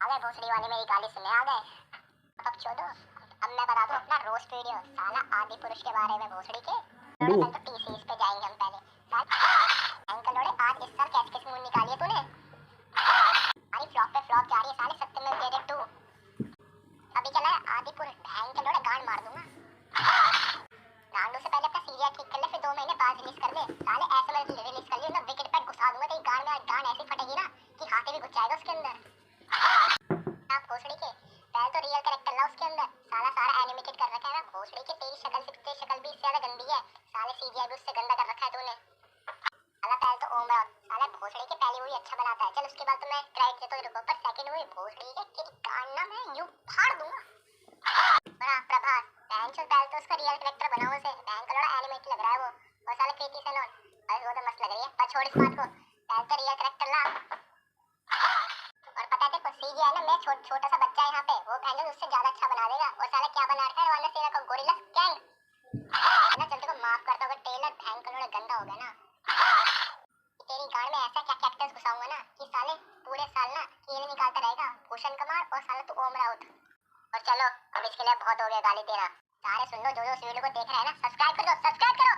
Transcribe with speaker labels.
Speaker 1: आ गए भोसड़ी वाले मेरी गाली सुनने आ गए। अब छोड़ो, अब मैं बता दूं अपना रोस्ट वीडियो साला आदि पुरुष के बारे में भोसड़ी के। थोड़े पहले तो टीसीएस पे जाएंगे हम पहले। साले अंकल लोड़े आज इस साल कैसे कैसे मूड निकाली है तूने? अरे फ्लॉप पे फ्लॉप जा रही है साले सत्यमेव जयते 2। अभी चला है आदि पुरुष भैंग के लोड़े गांड मार दूंगा। गांडों से पहले अपना सीरियल ठीक कर ले, फिर 2 महीने बाद रिलीज कर ले। साले ऐसे में रिलीज कर लियो ना, विकेट पे घुसा दूंगा तेरी गांड में। गांड ऐसी फटेगी ना कि हाथे भी घुस जाएगा उसके अंदर। आप भोसड़ी के पहले तो रियल कैरेक्टर ला उसके अंदर। साला सारा एनिमेटेड कर रखा है ना भोसड़ी के। तेरी शक्ल से तेरी शक्ल भी इससे ज्यादा गंदी है। साले सीजीआई भी उससे गंदा कर रखा है तूने। साला पहले तो ओम राउत साला भोसड़ी के पहली मूवी अच्छा बनाता है, चल उसके बाद तो मैं क्रेडिट देता हूं रुको, पर सेकंड मूवी भोसड़ी के तेरी गांड ना मैं यूं फाड़ दूंगा। और हां प्रभास टेंशन पहले तो उसका रियल कैरेक्टर बनाओ उसे। बैंक का लड़ा एनिमेट लग रहा है वो। और साले कृति सेनन अरे वो तो मस्त लग रही है, पर छोड़ इस बात को। पहले तो रियल कैरेक्टर ला। और पता है तेरे को सीजीआई ना मैं छोटा सा बच्चा है यहाँ पे, वो पहले उससे ज्यादा अच्छा बना देगा। और साला क्या बना रखा है वाला सेना का गोरिल्ला गैंग है ना। चल तेरे को माफ करता हूँ, टेलर बैंक का लड़ा गंदा हो गया ना। तेरी गांड में ऐसा क्या कैक्टस घुसाऊंगा ना कि साले पूरे साल ना कीड़े निकालता रहेगा भूषण कुमार और साला तू ओम राउत। और चलो अब इसके लिए बहुत हो गया गाली तेरा। सारे सुन लो जो जो इस वीडियो को देख रहे हैं ना, सब्सक्राइब कर दो, सब्सक्राइब करो।